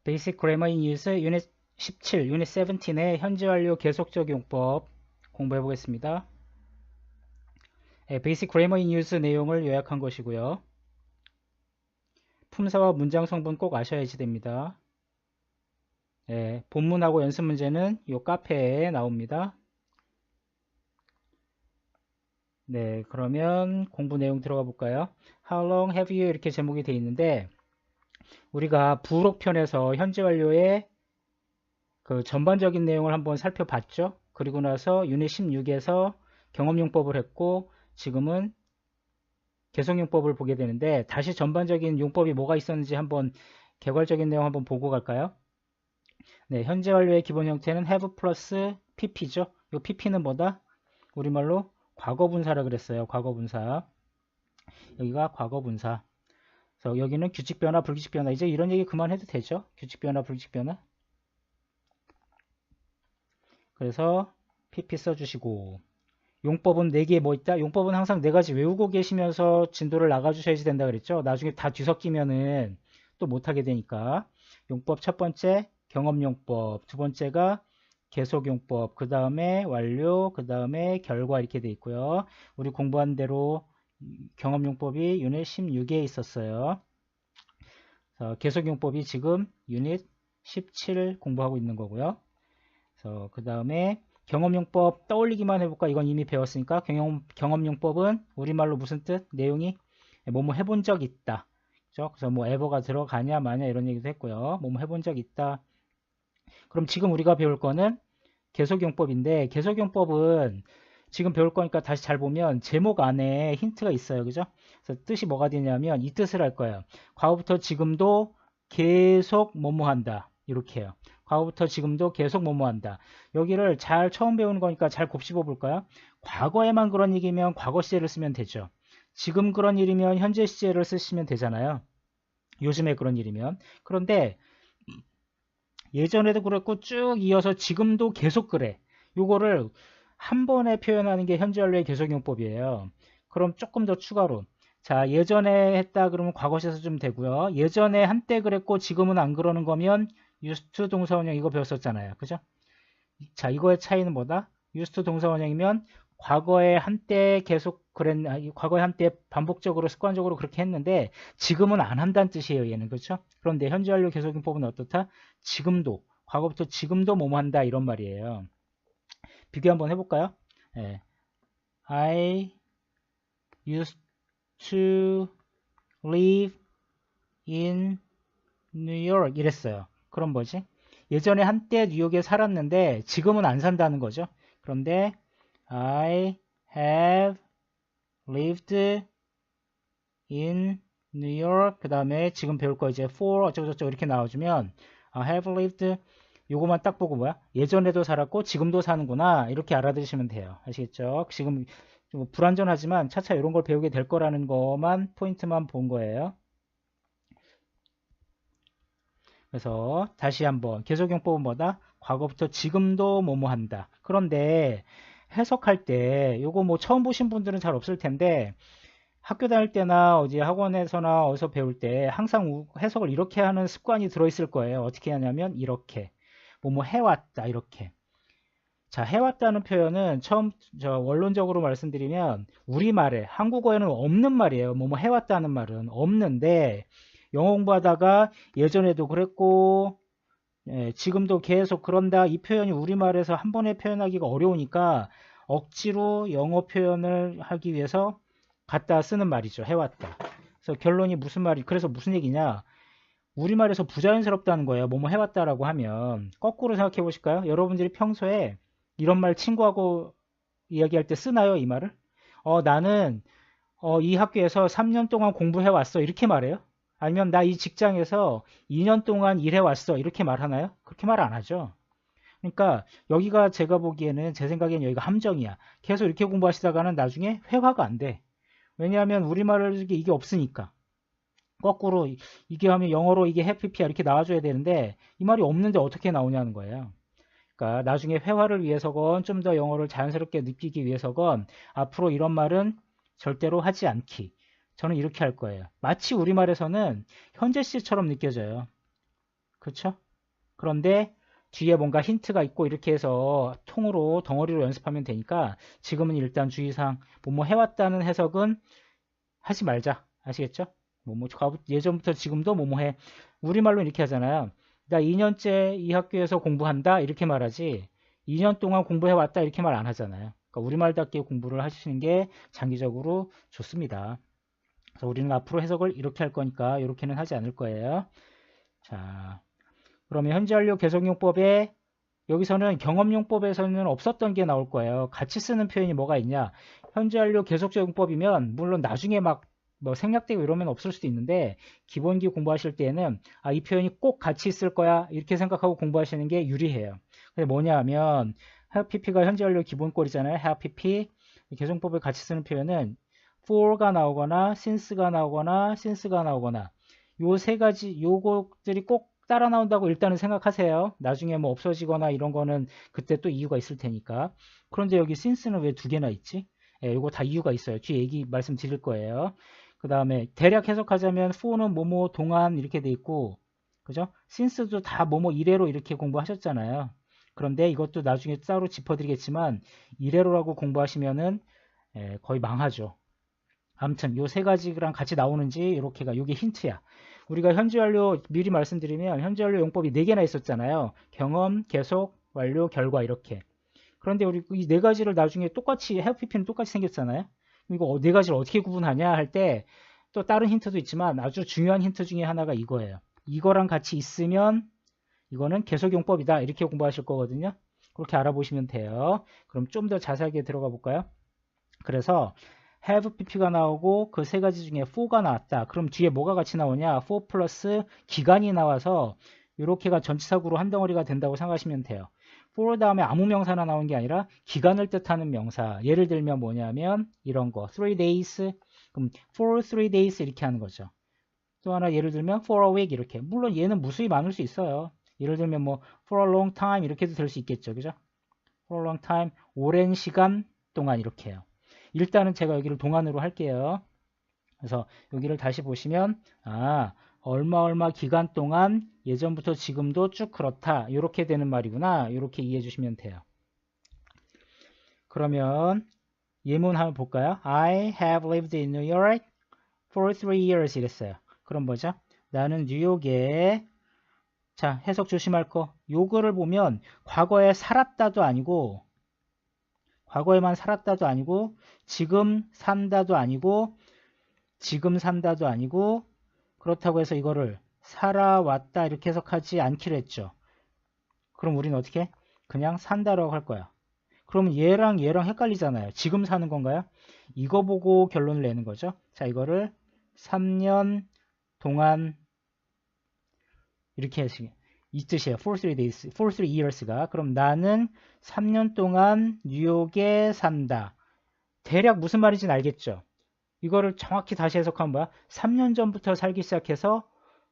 Basic Grammar in Use 유닛 17, 유닛 17의 현재 완료 계속적 용법 공부해 보겠습니다. Basic Grammar in Use 내용을 요약한 것이고요. 품사와 문장 성분 꼭 아셔야지 됩니다. 본문하고 연습 문제는 이 카페에 나옵니다. 네, 그러면 공부 내용 들어가 볼까요? How long have you? 이렇게 제목이 되어 있는데 우리가 부록편에서 현재 완료의 그 전반적인 내용을 한번 살펴봤죠. 그리고 나서 유닛 16에서 경험용법을 했고 지금은 계속용법을 보게 되는데 다시 전반적인 용법이 뭐가 있었는지 한번 개괄적인 내용 한번 보고 갈까요? 네, 현재 완료의 기본 형태는 have 플러스 pp죠. 이 pp는 뭐다? 우리말로 과거분사라 그랬어요. 과거분사. 여기가 과거분사. 그래서 여기는 규칙 변화, 불규칙 변화. 이제 이런 얘기 그만해도 되죠. 규칙 변화, 불규칙 변화. 그래서 pp 써주시고 용법은 4개 뭐 있다? 용법은 항상 4가지 외우고 계시면서 진도를 나가주셔야지 된다 그랬죠. 나중에 다 뒤섞이면은 또 못하게 되니까 용법 첫 번째 경험용법, 두 번째가 계속용법, 그 다음에 완료, 그 다음에 결과 이렇게 돼 있고요. 우리 공부한 대로 경험용법이 유닛 16에 있었어요. 계속용법이 지금 유닛 17 공부하고 있는 거고요. 그 다음에 경험용법 떠올리기만 해볼까? 이건 이미 배웠으니까 경험용법은 우리말로 무슨 뜻? 내용이 뭐뭐 해본 적 있다. 그죠? 그래서 뭐 ever가 들어가냐 마냐 이런 얘기도 했고요. 뭐뭐 해본 적 있다. 그럼 지금 우리가 배울 거는 계속용법인데 계속용법은 지금 배울 거니까 다시 잘 보면 제목 안에 힌트가 있어요. 그죠? 그래서 뜻이 뭐가 되냐면 이 뜻을 할 거예요. 과거부터 지금도 계속 뭐뭐 한다. 이렇게 해요. 과거부터 지금도 계속 뭐뭐 한다. 여기를 잘 처음 배우는 거니까 잘 곱씹어 볼까요? 과거에만 그런 얘기면 과거 시제를 쓰면 되죠. 지금 그런 일이면 현재 시제를 쓰시면 되잖아요. 요즘에 그런 일이면. 그런데 예전에도 그랬고 쭉 이어서 지금도 계속 그래. 요거를 한 번에 표현하는 게 현재 완료의 계속용법이에요. 그럼 조금 더 추가로 자 예전에 했다 그러면 과거 시에서 좀 되고요. 예전에 한때 그랬고 지금은 안 그러는 거면 used to 동사원형 이거 배웠었잖아요. 그죠? 자 이거의 차이는 뭐다? used to 동사원형이면 과거에 한때 계속 과거에 한때 반복적으로 습관적으로 그렇게 했는데 지금은 안 한다는 뜻이에요. 얘는 그렇죠? 그런데 현재 완료 계속용법은 어떻다? 지금도 과거부터 지금도 뭐뭐 한다 이런 말이에요. 비교 한번 해볼까요? I used to live in New York 이랬어요. 그럼 뭐지? 예전에 한때 뉴욕에 살았는데 지금은 안 산다는 거죠. 그런데 I have lived in New York 그 다음에 지금 배울 거 이제 for 어쩌고저쩌고 이렇게 나와주면 I have lived 요거만 딱 보고 뭐야? 예전에도 살았고 지금도 사는구나 이렇게 알아두시면 돼요. 아시겠죠? 지금 좀 불완전하지만 차차 이런 걸 배우게 될 거라는 것만 포인트만 본 거예요. 그래서 다시 한번 계속용법은 뭐다? 과거부터 지금도 뭐뭐 한다. 그런데 해석할 때 요거 뭐 처음 보신 분들은 잘 없을 텐데 학교 다닐 때나 어디 학원에서나 어디서 배울 때 항상 해석을 이렇게 하는 습관이 들어있을 거예요. 어떻게 하냐면 이렇게 뭐뭐 해왔다 이렇게. 자 해왔다는 표현은 처음 원론적으로 말씀드리면 우리말에 한국어에는 없는 말이에요. 뭐뭐 해왔다는 말은 없는데 영어 공부하다가 예전에도 그랬고 지금도 계속 그런다 이 표현이 우리말에서 한 번에 표현하기가 어려우니까 억지로 영어 표현을 하기 위해서 갖다 쓰는 말이죠. 해왔다. 그래서 결론이 무슨 말이 그래서 무슨 얘기냐 우리말에서 부자연스럽다는 거예요. 뭐뭐 해왔다라고 하면 거꾸로 생각해 보실까요? 여러분들이 평소에 이런 말 친구하고 이야기할 때 쓰나요? 이 말을? 나는 이 학교에서 3년 동안 공부해왔어 이렇게 말해요? 아니면 나 이 직장에서 2년 동안 일해왔어 이렇게 말하나요? 그렇게 말 안 하죠. 그러니까 여기가 제가 보기에는 제 생각엔 여기가 함정이야. 계속 이렇게 공부하시다가는 나중에 회화가 안 돼. 왜냐하면 우리말을 이게 없으니까. 거꾸로 이게 하면 영어로 이게 해피피야 이렇게 나와줘야 되는데 이 말이 없는데 어떻게 나오냐는 거예요. 그러니까 나중에 회화를 위해서건 좀 더 영어를 자연스럽게 느끼기 위해서건 앞으로 이런 말은 절대로 하지 않기. 저는 이렇게 할 거예요. 마치 우리말에서는 현재 시제처럼 느껴져요. 그쵸? 그런데 뒤에 뭔가 힌트가 있고 이렇게 해서 통으로 덩어리로 연습하면 되니까 지금은 일단 주의사항 뭐뭐 해왔다는 해석은 하지 말자. 아시겠죠? 예전부터 지금도 뭐뭐 해. 우리말로 이렇게 하잖아요. 나 2년째 이 학교에서 공부한다 이렇게 말하지 2년 동안 공부해왔다 이렇게 말 안 하잖아요. 그러니까 우리말답게 공부를 하시는 게 장기적으로 좋습니다. 그래서 우리는 앞으로 해석을 이렇게 할 거니까 이렇게는 하지 않을 거예요. 자, 그러면 현재 완료 계속용법에 여기서는 경험용법에서는 없었던 게 나올 거예요. 같이 쓰는 표현이 뭐가 있냐? 현재 완료 계속적용법이면 물론 나중에 막 뭐 생략되고 이러면 없을 수도 있는데 기본기 공부하실 때에는 아, 이 표현이 꼭 같이 있을 거야 이렇게 생각하고 공부하시는 게 유리해요. 근데 뭐냐 하면 have pp가 현재 완료 기본꼴이잖아요. have pp 계속법을 같이 쓰는 표현은 for가 나오거나 since가 나오거나 since가 나오거나 요 세 가지 요것들이 꼭 따라 나온다고 일단은 생각하세요. 나중에 뭐 없어지거나 이런 거는 그때 또 이유가 있을 테니까. 그런데 여기 since는 왜 두 개나 있지? 예, 요거 다 이유가 있어요. 뒤에 말씀드릴 거예요. 그 다음에 대략 해석하자면 for는 뭐뭐 동안 이렇게 돼 있고 그죠? since도 다 뭐뭐 이래로 이렇게 공부하셨잖아요. 그런데 이것도 나중에 따로 짚어드리겠지만 이래로라고 공부하시면은 거의 망하죠. 아무튼 요 세 가지랑 같이 나오는지 이렇게가 요게 힌트야. 우리가 현재 완료 미리 말씀드리면 현재 완료 용법이 4개나 있었잖아요. 경험, 계속, 완료, 결과 이렇게. 그런데 우리 이 네 가지를 나중에 똑같이 have pp는 똑같이 생겼잖아요. 이거 네 가지를 어떻게 구분하냐 할 때 또 다른 힌트도 있지만 아주 중요한 힌트 중에 하나가 이거예요. 이거랑 같이 있으면 이거는 계속용법이다 이렇게 공부하실 거거든요. 그렇게 알아보시면 돼요. 그럼 좀 더 자세하게 들어가 볼까요? 그래서 have pp가 나오고 그 세 가지 중에 for가 나왔다. 그럼 뒤에 뭐가 같이 나오냐? for 플러스 기간이 나와서 이렇게가 전치사구로 한 덩어리가 된다고 생각하시면 돼요. for 다음에 아무 명사나 나온 게 아니라 기간을 뜻하는 명사. 예를 들면 뭐냐면 이런 거 3 days 그럼 for 3 days 이렇게 하는 거죠. 또 하나 예를 들면 for a week 이렇게. 물론 얘는 무수히 많을 수 있어요. 예를 들면 뭐 for a long time 이렇게도 될 수 있겠죠. 그죠? for a long time 오랜 시간 동안 이렇게 해요. 일단은 제가 여기를 동안으로 할게요. 그래서 여기를 다시 보시면 얼마 기간 동안 예전부터 지금도 쭉 그렇다 이렇게 되는 말이구나 이렇게 이해해 주시면 돼요. 그러면 예문 한번 볼까요? I have lived in New York for 3 years 이랬어요. 그럼 뭐죠? 나는 뉴욕에 자 해석 조심할 거 요거를 보면 과거에 살았다도 아니고 과거에만 살았다도 아니고 지금 산다도 아니고 지금 산다도 아니고 그렇다고 해서 이거를 살아왔다 이렇게 해석하지 않기로 했죠. 그럼 우리는 어떻게? 그냥 산다라고 할 거야. 그러면 얘랑 헷갈리잖아요. 지금 사는 건가요? 이거 보고 결론을 내는 거죠. 자, 이거를 3년 동안 이렇게 하시게. 이 뜻이에요. for 3 days, for 3 years가. 그럼 나는 3년 동안 뉴욕에 산다. 대략 무슨 말인지는 알겠죠? 이거를 정확히 다시 해석하면 뭐야? 3년 전부터 살기 시작해서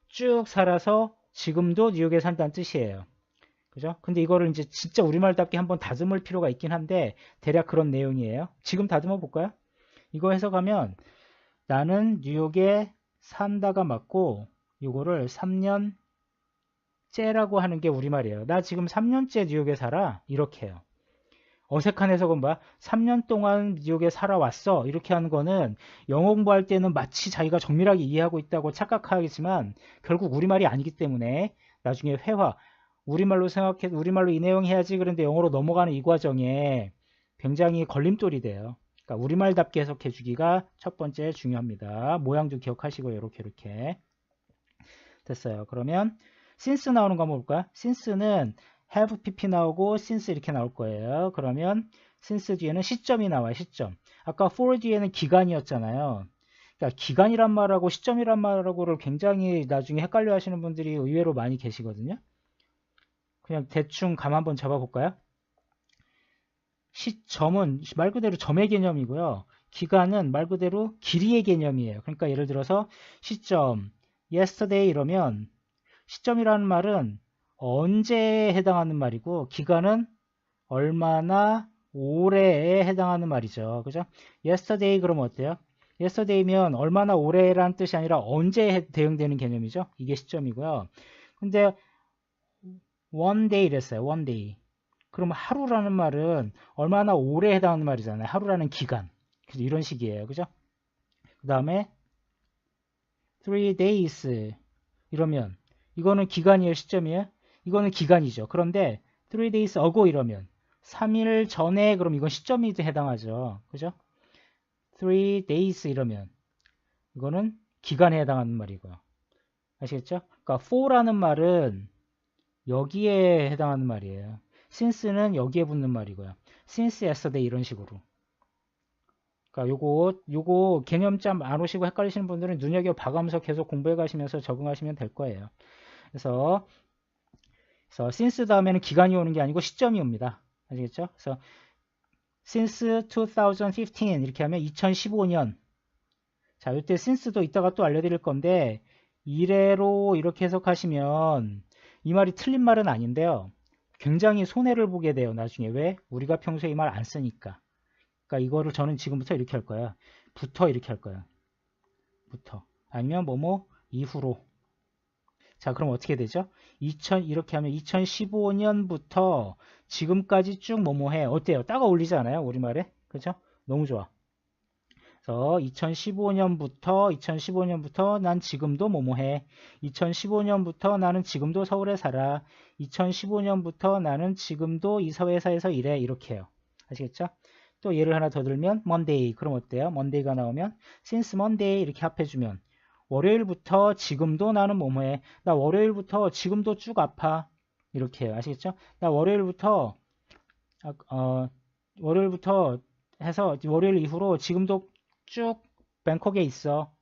쭉 살아서 지금도 뉴욕에 산다는 뜻이에요. 그죠? 근데 이거를 이제 진짜 우리말답게 한번 다듬을 필요가 있긴 한데 대략 그런 내용이에요. 지금 다듬어 볼까요? 이거 해석하면 나는 뉴욕에 산다가 맞고 이거를 3년째라고 하는 게 우리말이에요. 나 지금 3년째 뉴욕에 살아. 이렇게 해요. 어색한 해석은 뭐야? 3년 동안 뉴욕에 살아왔어. 이렇게 하는 거는 영어 공부할 때는 마치 자기가 정밀하게 이해하고 있다고 착각하겠지만 결국 우리말이 아니기 때문에 나중에 회화, 우리말로 생각해, 우리말로 이 내용 해야지 그런데 영어로 넘어가는 이 과정에 굉장히 걸림돌이 돼요. 그러니까 우리말답게 해석해 주기가 첫 번째 중요합니다. 모양도 기억하시고요. 이렇게 됐어요. 그러면 since 나오는 거 한번 볼까요? since는 have pp 나오고 since 이렇게 나올 거예요. 그러면 since 뒤에는 시점이 나와요. 시점. 아까 for 뒤에는 기간이었잖아요. 그러니까 기간이란 말하고 시점이란 말하고를 굉장히 나중에 헷갈려 하시는 분들이 의외로 많이 계시거든요. 그냥 대충 감 한번 잡아볼까요? 시점은 말 그대로 점의 개념이고요. 기간은 말 그대로 길이의 개념이에요. 그러니까 예를 들어서 시점, yesterday 이러면 시점이라는 말은 언제에 해당하는 말이고 기간은 얼마나 오래에 해당하는 말이죠. 그죠? yesterday 그러면 어때요? yesterday면 얼마나 오래라는 뜻이 아니라 언제에 대응되는 개념이죠. 이게 시점이고요. 근데 one day 이랬어요. one day. 그럼 하루라는 말은 얼마나 오래 해당하는 말이잖아요. 하루라는 기간. 그래서 이런 식이에요. 그죠? 그 다음에 3 days 이러면 이거는 기간이에요, 시점이에요? 이거는 기간이죠. 그런데 3 days ago 이러면 3일 전에 그럼 이건 시점이 해당하죠. 그죠? 3 days 이러면 이거는 기간에 해당하는 말이고요. 아시겠죠? 그러니까 for라는 말은 여기에 해당하는 말이에요. since는 여기에 붙는 말이고요. since yesterday 이런 식으로. 그러니까 요거 개념점 안 오시고 헷갈리시는 분들은 눈여겨 봐가면서 계속 공부해 가시면서 적응하시면 될 거예요. 그래서 since 다음에는 기간이 오는 게 아니고 시점이 옵니다. 아시겠죠? 그래서 since 2015 이렇게 하면 2015년. 자, 이때 since도 이따가 또 알려드릴 건데 이래로 이렇게 해석하시면 이 말이 틀린 말은 아닌데요. 굉장히 손해를 보게 돼요. 나중에. 왜? 우리가 평소에 이 말 안 쓰니까. 그러니까 이거를 저는 지금부터 이렇게 할 거야. 부터 이렇게 할 거야. 부터. 아니면 뭐뭐 이후로. 자, 그럼 어떻게 되죠? 이렇게 하면 2015년부터 지금까지 쭉 뭐뭐 해. 어때요? 딱 어울리지 않아요? 우리말에? 그죠? 너무 좋아. 그래서 2015년부터 난 지금도 뭐뭐 해. 2015년부터 나는 지금도 서울에 살아. 2015년부터 나는 지금도 이 회사에서 일해. 이렇게 해요. 아시겠죠? 또 예를 하나 더 들면 Monday. 그럼 어때요? Monday가 나오면 since Monday 이렇게 합해주면 월요일부터 지금도 나는 뭐뭐 해. 나 월요일부터 지금도 쭉 아파. 이렇게 해요. 아시겠죠? 나 월요일부터 월요일부터 해서 월요일 이후로 지금도 쭉 뱅콕에 있어.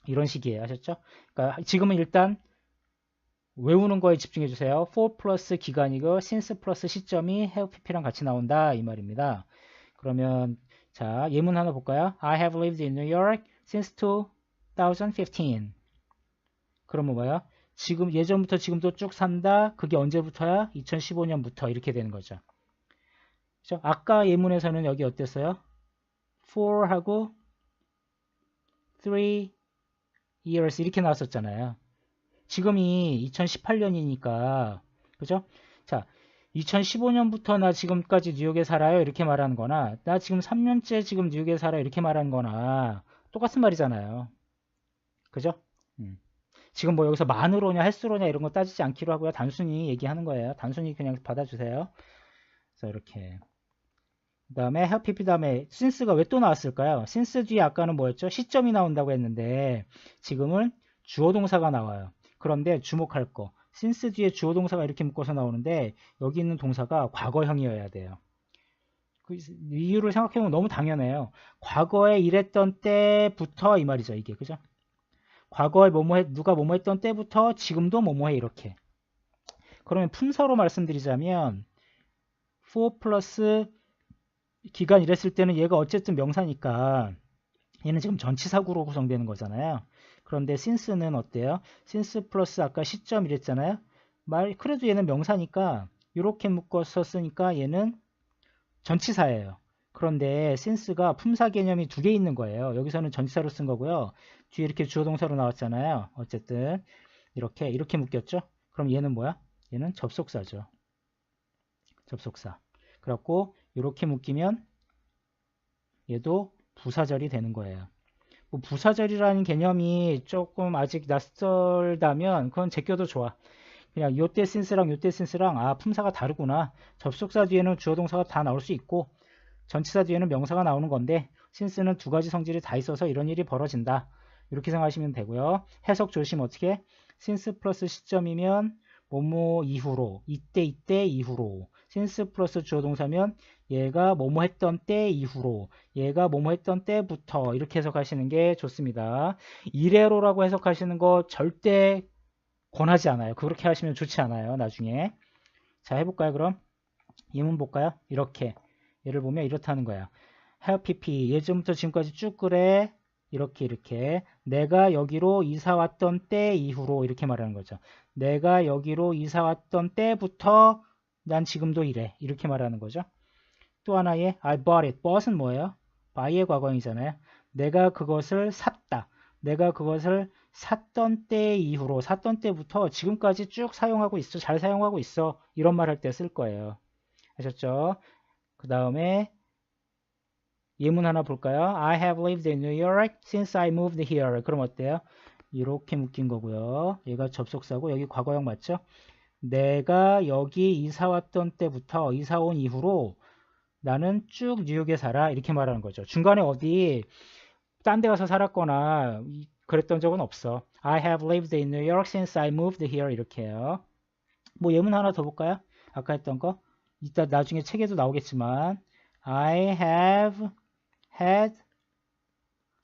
이런 식이에요. 아셨죠? 그러니까 지금은 일단 외우는 거에 집중해 주세요. for 플러스 기간이고 since 플러스 시점이 have pp랑 같이 나온다 이 말입니다. 그러면 자 예문 하나 볼까요? I have lived in New York since 2015. 그러면 뭐야? 지금 예전부터 지금도 쭉 산다. 그게 언제부터야? 2015년부터 이렇게 되는 거죠. 그렇죠? 아까 예문에서는 여기 어땠어요? 4하고 3 years 이렇게 나왔었잖아요. 지금이 2018년이니까 그죠? 자, 2015년부터 나 지금까지 뉴욕에 살아요 이렇게 말하는 거나 나 지금 3년째 지금 뉴욕에 살아요 이렇게 말하는 거나 똑같은 말이잖아요. 그죠? 지금 뭐 여기서 만으로냐 횟수로냐 이런 거 따지지 않기로 하고요. 단순히 얘기하는 거예요. 단순히 그냥 받아주세요. 그래서 이렇게 그 다음에 have pp 다음에 since가 왜 또 나왔을까요? since 뒤에 아까는 뭐였죠? 시점이 나온다고 했는데 지금은 주어 동사가 나와요. 그런데 주목할 거 since 뒤에 주어 동사가 이렇게 묶어서 나오는데 여기 있는 동사가 과거형이어야 돼요. 그 이유를 생각해보면 너무 당연해요. 과거에 일했던 때부터 이 말이죠. 이게 그죠? 과거에 누가 뭐뭐 했던 때부터 지금도 뭐뭐 해 이렇게. 그러면 품사로 말씀드리자면 for 플러스 기간 이랬을 때는 얘가 어쨌든 명사니까 얘는 지금 전치사구로 구성되는 거잖아요. 그런데 since는 어때요? since 플러스 아까 시점 이랬잖아요. 그래도 얘는 명사니까 이렇게 묶어서 쓰니까 얘는 전치사예요. 그런데 since가 품사 개념이 두 개 있는 거예요. 여기서는 전치사로 쓴 거고요. 뒤에 이렇게 주어동사로 나왔잖아요. 어쨌든 이렇게 묶였죠. 그럼 얘는 뭐야? 얘는 접속사죠. 접속사. 그래갖고 이렇게 묶이면 얘도 부사절이 되는 거예요. 뭐 부사절이라는 개념이 조금 아직 낯설다면 그건 제껴도 좋아. 그냥 요때 since랑 요때 since랑 아 품사가 다르구나. 접속사 뒤에는 주어동사가 다 나올 수 있고 전치사 뒤에는 명사가 나오는 건데 since는 두 가지 성질이 다 있어서 이런 일이 벌어진다. 이렇게 생각하시면 되고요. 해석 조심 어떻게? since 플러스 시점이면 뭐뭐 이후로 이때 이후로 since 플러스 주어동사면 얘가 뭐뭐 했던 때 이후로 얘가 뭐뭐 했던 때부터 이렇게 해석하시는 게 좋습니다. 이래로라고 해석하시는 거 절대 권하지 않아요. 그렇게 하시면 좋지 않아요. 나중에 자 해볼까요 그럼? 예문 볼까요? 이렇게 예를 보면 이렇다는 거야. have pp 예전부터 지금까지 쭉 그래 이렇게 내가 여기로 이사 왔던 때 이후로 이렇게 말하는 거죠. 내가 여기로 이사 왔던 때부터 난 지금도 이래 이렇게 말하는 거죠. 또 하나의 I bought it. bought은 뭐예요? buy의 과거형이잖아요. 내가 그것을 샀다. 내가 그것을 샀던 때 이후로, 샀던 때부터 지금까지 쭉 사용하고 있어. 잘 사용하고 있어. 이런 말 할 때 쓸 거예요. 아셨죠? 그 다음에 예문 하나 볼까요? I have lived in New York since I moved here. 그럼 어때요? 이렇게 묶인 거고요. 얘가 접속사고 여기 과거형 맞죠? 내가 여기 이사 왔던 때부터 이사 온 이후로 나는 쭉 뉴욕에 살아. 이렇게 말하는 거죠. 중간에 어디 딴 데 가서 살았거나 그랬던 적은 없어. I have lived in New York since I moved here. 이렇게 해요. 뭐 예문 하나 더 볼까요? 아까 했던 거. 이따 나중에 책에도 나오겠지만 I have had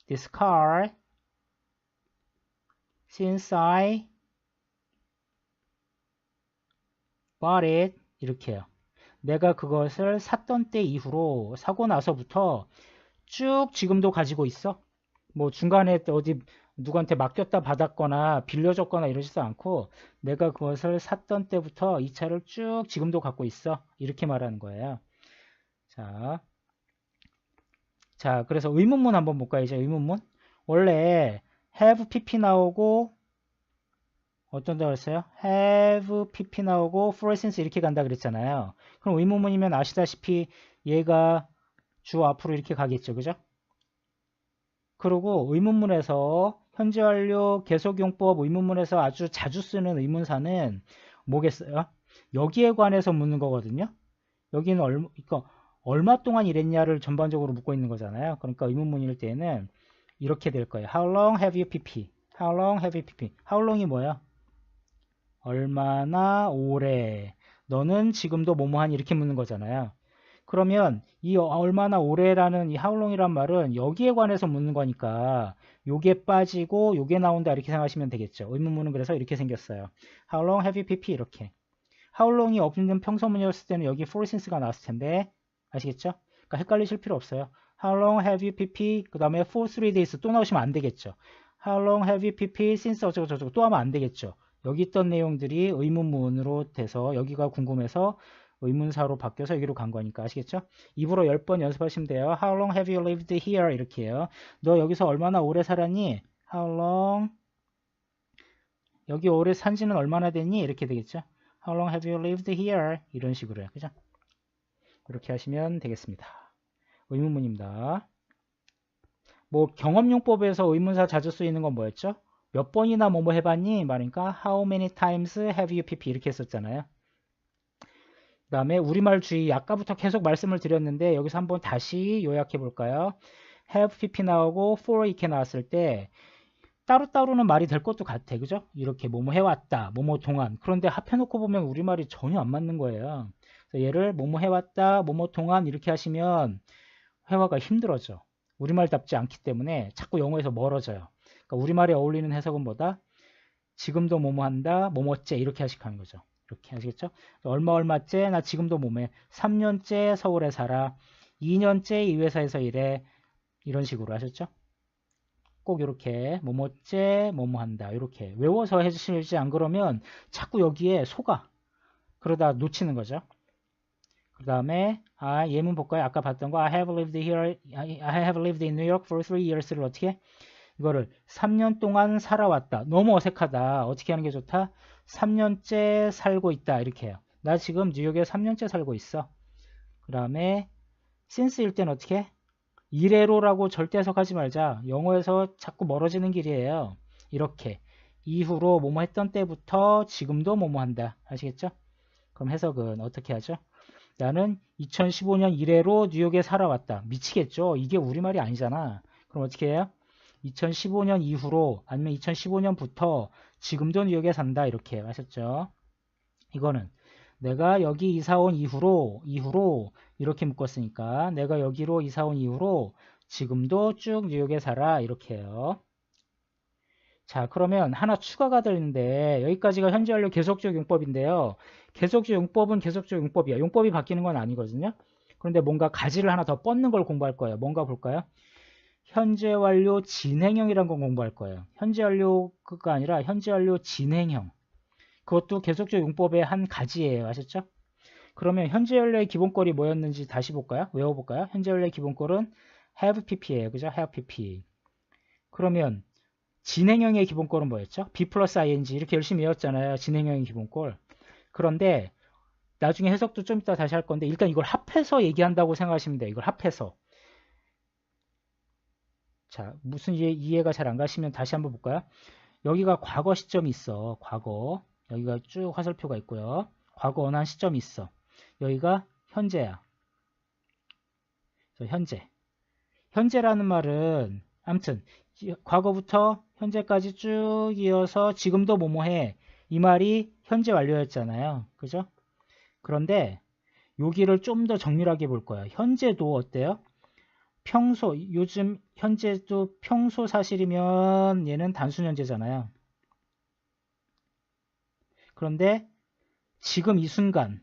this car since I bought it. 이렇게 해요. 내가 그것을 샀던 때 이후로 사고 나서부터 쭉 지금도 가지고 있어. 뭐 중간에 어디 누구한테 맡겼다 받았거나 빌려줬거나 이러지도 않고 내가 그것을 샀던 때부터 이 차를 쭉 지금도 갖고 있어. 이렇게 말하는 거예요. 자, 그래서 의문문 한번 볼까요? 이제 의문문. 원래 have pp 나오고 어떤 데 그랬어요? have pp 나오고 for since 이렇게 간다 그랬잖아요. 그럼 의문문이면 아시다시피 얘가 주 앞으로 이렇게 가겠죠. 그죠? 그리고 의문문에서 현재 완료 계속용법 의문문에서 아주 자주 쓰는 의문사는 뭐겠어요? 여기에 관해서 묻는 거거든요. 여기는 얼마 동안 일했냐를 전반적으로 묻고 있는 거잖아요. 그러니까 의문문일 때는 이렇게 될 거예요. How long have you pp? How long have you pp? How long이 뭐야? 얼마나 오래? 너는 지금도 뭐뭐하니? 이렇게 묻는 거잖아요. 그러면 이 얼마나 오래라는 이 how long이란 말은 여기에 관해서 묻는 거니까 요게 빠지고 요게 나온다 이렇게 생각하시면 되겠죠. 의문문은 그래서 이렇게 생겼어요. How long have you pp? 이렇게. How long이 없는 평서문이었을 때는 여기 for since가 나왔을 텐데 아시겠죠? 그러니까 헷갈리실 필요 없어요. How long have you pp? 그 다음에 for 3 days 또 나오시면 안 되겠죠. How long have you pp? since 어쩌고 저쩌고 또 하면 안 되겠죠. 여기 있던 내용들이 의문문으로 돼서 여기가 궁금해서 의문사로 바뀌어서 여기로 간 거니까 아시겠죠? 입으로 10번 연습하시면 돼요. How long have you lived here? 이렇게 해요. 너 여기서 얼마나 오래 살았니? How long? 여기 오래 산지는 얼마나 됐니? 이렇게 되겠죠? How long have you lived here? 이런 식으로요. 그죠? 이렇게 하시면 되겠습니다. 의문문입니다. 뭐 경험용법에서 의문사 자주 쓰이는 건 뭐였죠? 몇 번이나 뭐뭐 해봤니? 말이니까 How many times have you pp? 이렇게 했었잖아요. 그 다음에 우리말 주의 아까부터 계속 말씀을 드렸는데 여기서 한번 다시 요약해 볼까요? have pp 나오고 for 이렇게 나왔을 때 따로따로는 말이 될 것도 같아. 그죠? 이렇게 뭐뭐 해왔다. 뭐뭐 동안. 그런데 합해놓고 보면 우리말이 전혀 안 맞는 거예요. 그래서 얘를 뭐뭐 해왔다. 뭐뭐 동안 이렇게 하시면 회화가 힘들어져. 우리말답지 않기 때문에 자꾸 영어에서 멀어져요. 그러니까 우리말에 어울리는 해석은 뭐다? 지금도 뭐뭐 한다. 뭐뭐째 이렇게 하식하는 거죠. 이렇게 아시겠죠? 얼마째 나 지금도 뭐해 3년째 서울에 살아 2년째 이 회사에서 일해 이런 식으로 하셨죠? 꼭 이렇게 뭐뭐째 뭐뭐 한다 이렇게 외워서 해주실지 안 그러면 자꾸 여기에 속아 그러다 놓치는 거죠. 그 다음에 예문 볼까요? 아까 봤던 거 I have lived here I have lived in New York for 3 years를 어떻게 해? 이거를 3년 동안 살아왔다. 너무 어색하다. 어떻게 하는 게 좋다? 3년째 살고 있다. 이렇게 해요. 나 지금 뉴욕에 3년째 살고 있어. 그 다음에 since일 땐 어떻게 해? 이래로라고 절대 해석하지 말자. 영어에서 자꾸 멀어지는 길이에요. 이렇게. 이후로 뭐뭐 했던 때부터 지금도 뭐뭐 한다. 아시겠죠? 그럼 해석은 어떻게 하죠? 나는 2015년 이래로 뉴욕에 살아왔다. 미치겠죠? 이게 우리말이 아니잖아. 그럼 어떻게 해요? 2015년 이후로 아니면 2015년부터 지금도 뉴욕에 산다 이렇게 하셨죠. 이거는 내가 여기 이사 온 이후로 이렇게 묶었으니까 내가 여기로 이사 온 이후로 지금도 쭉 뉴욕에 살아 이렇게 해요. 자 그러면 하나 추가가 되는데 여기까지가 현재 완료 계속적 용법인데요. 계속적 용법은 계속적 용법이야. 용법이 바뀌는 건 아니거든요. 그런데 뭔가 가지를 하나 더 뻗는 걸 공부할 거예요. 뭔가 볼까요? 현재 완료 진행형이란 건 공부할 거예요. 현재 완료가 아니라 현재 완료 진행형. 그것도 계속적 용법의 한 가지예요. 아셨죠? 그러면 현재 완료의 기본꼴이 뭐였는지 다시 볼까요? 외워볼까요? 현재 완료의 기본꼴은 have pp예요. 그죠? have pp. 그러면 진행형의 기본꼴은 뭐였죠? B 플러스 ing 이렇게 열심히 외웠잖아요. 진행형의 기본꼴. 그런데 나중에 해석도 좀 이따 다시 할 건데 일단 이걸 합해서 얘기한다고 생각하시면 돼요. 이걸 합해서. 자, 무슨 이해가 잘 안 가시면 다시 한번 볼까요? 여기가 과거 시점이 있어. 과거. 여기가 쭉 화살표가 있고요. 과거 원한 시점이 있어. 여기가 현재야. 현재. 현재라는 말은 아무튼 과거부터 현재까지 쭉 이어서 지금도 뭐뭐해. 이 말이 현재 완료였잖아요. 그죠? 그런데 여기를 좀 더 정밀하게 볼 거야. 현재도 어때요? 평소, 요즘 현재도 평소 사실이면 얘는 단순 현재잖아요. 그런데 지금 이 순간,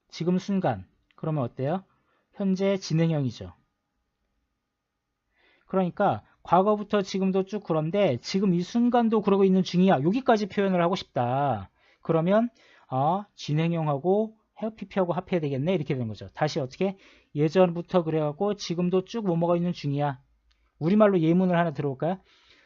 지금 순간 그러면 어때요? 현재 진행형이죠. 그러니까 과거부터 지금도 쭉 그런데 지금 이 순간도 그러고 있는 중이야. 여기까지 표현을 하고 싶다. 그러면 진행형하고 PP하고 합해야 되겠네. 이렇게 되는 거죠. 다시 어떻게? 예전부터 그래갖고 지금도 쭉 뭐뭐가 있는 중이야. 우리말로 예문을 하나 들어볼까요?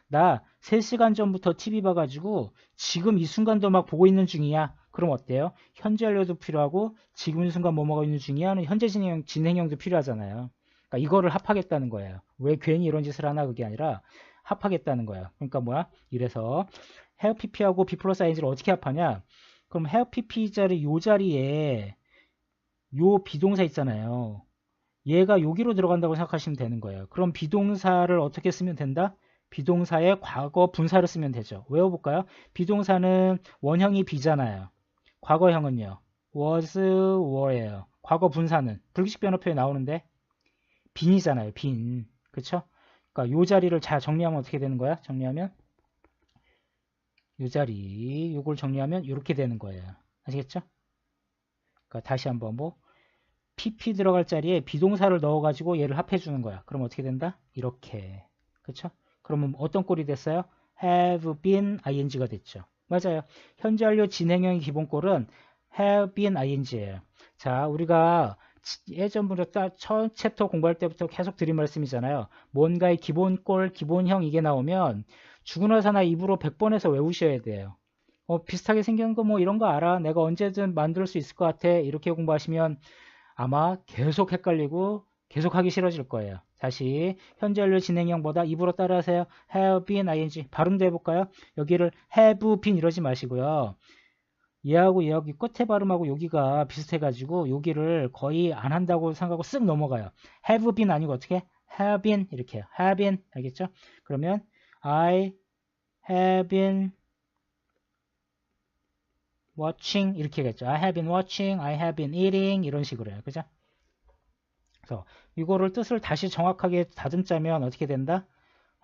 나 3시간 전부터 TV 봐가지고 지금 이 순간도 막 보고 있는 중이야. 그럼 어때요? 현재 완료도 필요하고 지금 이 순간 뭐뭐가 있는 중이야. 현재 진행형도 필요하잖아요. 그러니까 이거를 합하겠다는 거예요. 왜 괜히 이런 짓을 하나 그게 아니라 합하겠다는 거야. 그러니까 뭐야? 이래서 have pp하고 b 플러스 ing를 어떻게 합하냐? 그럼 have pp 자리 요 자리에 요 비동사 있잖아요. 얘가 여기로 들어간다고 생각하시면 되는 거예요. 그럼 비동사를 어떻게 쓰면 된다? 비동사의 과거 분사를 쓰면 되죠. 외워볼까요? 비동사는 원형이 be잖아요. 과거형은요. was, were예요. 과거 분사는 불규칙 변화표에 나오는데 빈이잖아요. 빈. 그쵸? 그러니까 요 자리를 잘 정리하면 어떻게 되는 거야? 정리하면 요 자리 요걸 정리하면 이렇게 되는 거예요. 아시겠죠? 그러니까 다시 한번 pp 들어갈 자리에 비동사를 넣어가지고 얘를 합해주는 거야. 그럼 어떻게 된다? 이렇게. 그쵸? 그러면 어떤 꼴이 됐어요? have been ing가 됐죠. 맞아요. 현재 완료 진행형의 기본꼴은 have been ing예요. 자, 우리가 예전부터 첫 챕터 공부할 때부터 계속 드린 말씀이잖아요. 뭔가의 기본꼴, 기본형 이게 나오면 주구나사나 입으로 100번에서 외우셔야 돼요. 비슷하게 생긴 거 뭐 이런 거 알아. 내가 언제든 만들 수 있을 것 같아. 이렇게 공부하시면 아마 계속 헷갈리고 계속 하기 싫어질 거예요. 다시 현재 완료 진행형보다 입으로 따라하세요. have been ing 발음도 해볼까요? 여기를 have been 이러지 마시고요. 얘하고 여기 끝에 발음하고 여기가 비슷해가지고 여기를 거의 안 한다고 생각하고 쓱 넘어가요. have been 아니고 어떻게? have been 이렇게 해요. have been 알겠죠? 그러면 I have been watching 이렇게 겠죠. I have been watching, I have been eating 이런 식으로 해요. 그죠? 그래서 이거를 뜻을 다시 정확하게 다듬자면 어떻게 된다?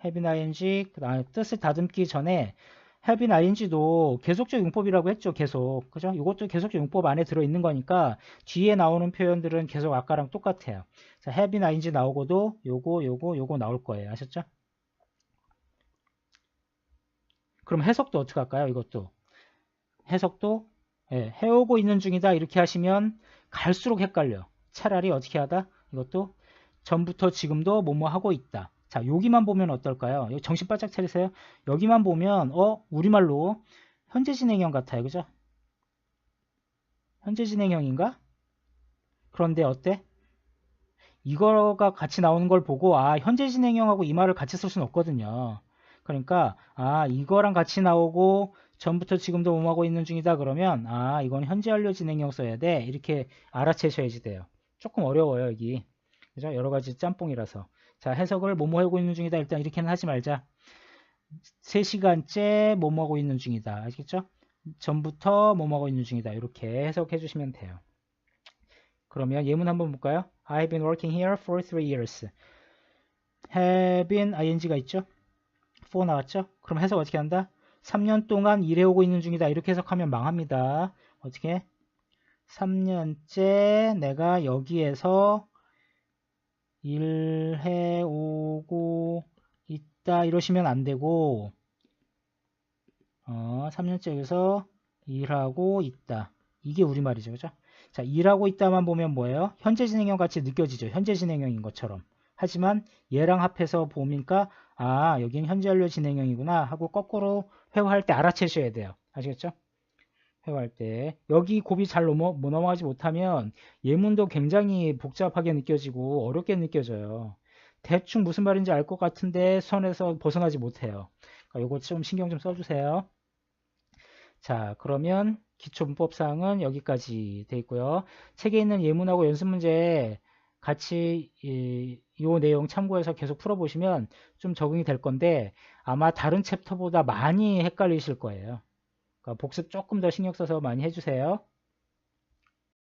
have been ing 뜻을 다듬기 전에 have been ing도 계속적 용법이라고 했죠. 계속. 그죠? 이것도 계속적 용법 안에 들어있는 거니까 뒤에 나오는 표현들은 계속 아까랑 똑같아요. 자, have been ing 나오고도 요거 나올 거예요. 아셨죠? 그럼 해석도 어떻게 할까요? 이것도. 해석도 해오고 있는 중이다 이렇게 하시면 갈수록 헷갈려. 차라리 어떻게 하다? 이것도 전부터 지금도 뭐뭐 하고 있다. 자, 여기만 보면 어떨까요? 여기 정신 바짝 차리세요. 여기만 보면 우리말로 현재 진행형 같아요. 그죠? 현재 진행형인가? 그런데 어때? 이거가 같이 나오는 걸 보고 현재 진행형하고 이 말을 같이 쓸 수는 없거든요. 그러니까 이거랑 같이 나오고 전부터 지금도 뭐하고 있는 중이다 그러면 이건 현재 완료 진행형 써야 돼 이렇게 알아채셔야지 돼요. 조금 어려워요 여기. 그죠? 여러 가지 짬뽕이라서. 자, 해석을 뭐뭐 하고 있는 중이다 일단 이렇게는 하지 말자. 3시간째 뭐뭐 하고 있는 중이다. 아시겠죠? 전부터 뭐뭐 하고 있는 중이다. 이렇게 해석해 주시면 돼요. 그러면 예문 한번 볼까요? I've been working here for 3 years. have been ing가 있죠? for 나왔죠? 그럼 해석 어떻게 한다? 3년 동안 일해오고 있는 중이다. 이렇게 해석하면 망합니다. 어떻게? 3년째 내가 여기에서 일해오고 있다. 이러시면 안 되고 3년째 여기서 일하고 있다. 이게 우리말이죠. 그죠? 자, 일하고 있다만 보면 뭐예요? 현재 진행형 같이 느껴지죠. 현재 진행형인 것처럼. 하지만 얘랑 합해서 보니까 아, 여긴 현재 완료 진행형이구나 하고 거꾸로 회화할 때 알아채셔야 돼요. 아시겠죠? 회화할 때 여기 곱이 잘 넘어가지 못하면 예문도 굉장히 복잡하게 느껴지고 어렵게 느껴져요. 대충 무슨 말인지 알 것 같은데 선에서 벗어나지 못해요. 그러니까 요거 좀 신경 좀 써주세요. 자, 그러면 기초문법상은 여기까지 돼 있고요. 책에 있는 예문하고 연습 문제 같이 이 내용 참고해서 계속 풀어보시면 좀 적응이 될 건데 아마 다른 챕터보다 많이 헷갈리실 거예요. 그러니까 복습 조금 더 신경 써서 많이 해주세요.